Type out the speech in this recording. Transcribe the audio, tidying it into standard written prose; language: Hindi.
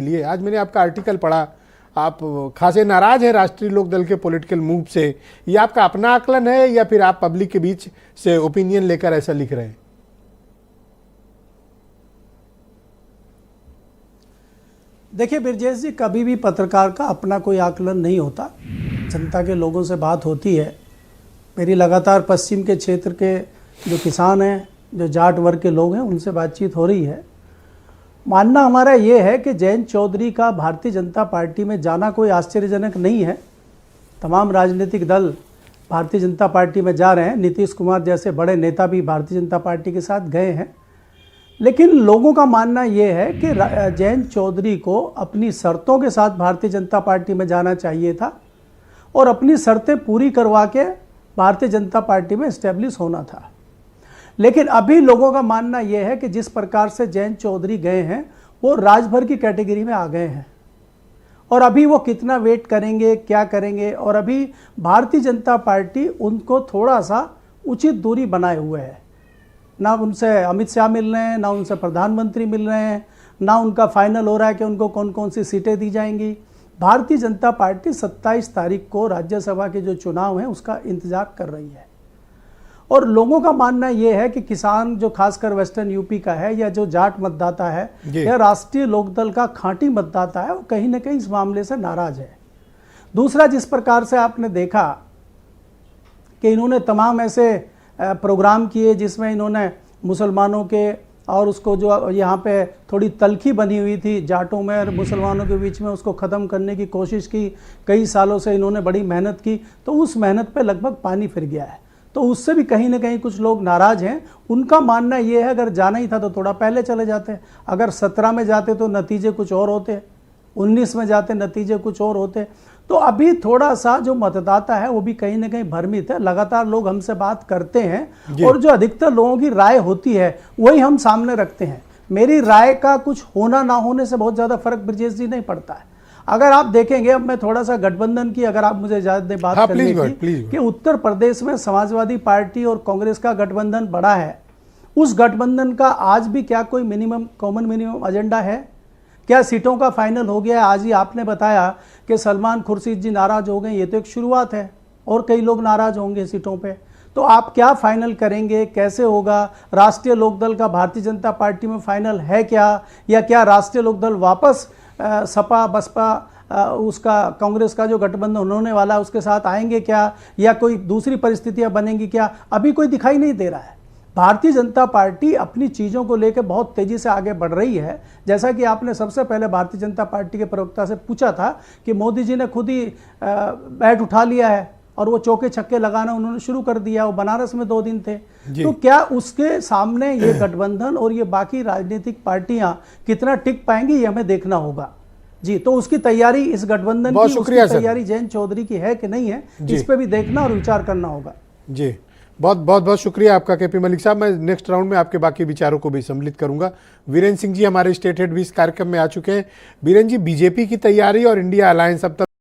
लिए आज मैंने आपका आर्टिकल पढ़ा, आप खासे नाराज हैं राष्ट्रीय लोकदल के पॉलिटिकल मूव से। ये आपका अपना आकलन है या फिर आप पब्लिक के बीच से ओपिनियन लेकर ऐसा लिख रहे हैं? देखिए बिरजेश जी, कभी भी पत्रकार का अपना कोई आकलन नहीं होता। जनता के लोगों से बात होती है। मेरी लगातार पश्चिम के क्षेत्र के जो किसान हैं, जो जाट वर्ग के लोग हैं, उनसे बातचीत हो रही है। मानना हमारा ये है कि जयंत चौधरी का भारतीय जनता पार्टी में जाना कोई आश्चर्यजनक नहीं है। तमाम राजनीतिक दल भारतीय जनता पार्टी में जा रहे हैं। नीतीश कुमार जैसे बड़े नेता भी भारतीय जनता पार्टी के साथ गए हैं। लेकिन लोगों का मानना ये है कि जयंत चौधरी को अपनी शर्तों के साथ भारतीय जनता पार्टी में जाना चाहिए था और अपनी शर्तें पूरी करवा के भारतीय जनता पार्टी में इस्टेब्लिश होना था। लेकिन अभी लोगों का मानना यह है कि जिस प्रकार से जयंत चौधरी गए हैं वो राजभर की कैटेगरी में आ गए हैं और अभी वो कितना वेट करेंगे, क्या करेंगे। और अभी भारतीय जनता पार्टी उनको थोड़ा सा उचित दूरी बनाए हुए है। ना उनसे अमित शाह मिल रहे हैं, ना उनसे प्रधानमंत्री मिल रहे हैं, ना उनका फाइनल हो रहा है कि उनको कौन कौन सी सीटें दी जाएंगी। भारतीय जनता पार्टी 27 तारीख को राज्यसभा के जो चुनाव हैं उसका इंतजार कर रही है और लोगों का मानना यह है कि किसान जो खासकर वेस्टर्न यूपी का है या जो जाट मतदाता है या राष्ट्रीय लोकदल का खांटी मतदाता है, वो कहीं ना कहीं इस मामले से नाराज है। दूसरा, जिस प्रकार से आपने देखा कि इन्होंने तमाम ऐसे प्रोग्राम किए जिसमें इन्होंने मुसलमानों के और उसको जो यहाँ पे थोड़ी तलखी बनी हुई थी जाटों में और मुसलमानों के बीच में, उसको ख़त्म करने की कोशिश की। कई सालों से इन्होंने बड़ी मेहनत की, तो उस मेहनत पे लगभग पानी फिर गया है। तो उससे भी कहीं ना कहीं कुछ लोग नाराज़ हैं। उनका मानना ये है अगर जाना ही था तो थोड़ा पहले चले जाते, अगर 17 में जाते तो नतीजे कुछ और होते, 19 में जाते नतीजे कुछ और होते। तो अभी थोड़ा सा जो मतदाता है वो भी कहीं ना कहीं भ्रमित है। लगातार लोग हमसे बात करते हैं और जो अधिकतर लोगों की राय होती है वही हम सामने रखते हैं। मेरी राय का कुछ होना ना होने से बहुत ज़्यादा फर्क ब्रजेश जी नहीं पड़ता है। अगर आप देखेंगे, अब मैं थोड़ा सा गठबंधन की अगर आप मुझे इजाजत दें बात करने की, कि उत्तर प्रदेश में समाजवादी पार्टी और कांग्रेस का गठबंधन बड़ा है। उस गठबंधन का आज भी क्या कोई मिनिमम कॉमन मिनिमम एजेंडा है? क्या सीटों का फाइनल हो गया? आज ही आपने बताया कि सलमान खुर्शीद जी नाराज हो गए। ये तो एक शुरुआत है और कई लोग नाराज होंगे सीटों पे। तो आप क्या फाइनल करेंगे, कैसे होगा? राष्ट्रीय लोकदल का भारतीय जनता पार्टी में फाइनल है क्या, या क्या राष्ट्रीय लोकदल वापस सपा बसपा उसका कांग्रेस का जो गठबंधन होने वाला है उसके साथ आएंगे क्या, या कोई दूसरी परिस्थितियां बनेंगी क्या? अभी कोई दिखाई नहीं दे रहा है। भारतीय जनता पार्टी अपनी चीज़ों को लेकर बहुत तेज़ी से आगे बढ़ रही है। जैसा कि आपने सबसे पहले भारतीय जनता पार्टी के प्रवक्ता से पूछा था कि मोदी जी ने खुद ही बैट उठा लिया है और वो चौके छक्के लगाना उन्होंने शुरू कर दिया। वो बनारस में 2 दिन थे। तो क्या उसके सामने ये गठबंधन और ये बाकी राजनीतिक पार्टियां कितना टिक पाएंगी, ये हमें देखना होगा जी। तो उसकी तैयारी इस गठबंधन की, उसकी तैयारी जयंत चौधरी की है कि नहीं है, इस पे भी देखना और विचार करना होगा जी। बहुत शुक्रिया आपका केपी मलिक साहब। मैं नेक्स्ट राउंड में आपके बाकी विचारों को भी सम्मिलित करूंगा। वीरेंद्र सिंह जी हमारे स्टेट हेड भी इस कार्यक्रम में आ चुके हैं। वीरेंद्र जी, बीजेपी की तैयारी और इंडिया अलायंस अब तक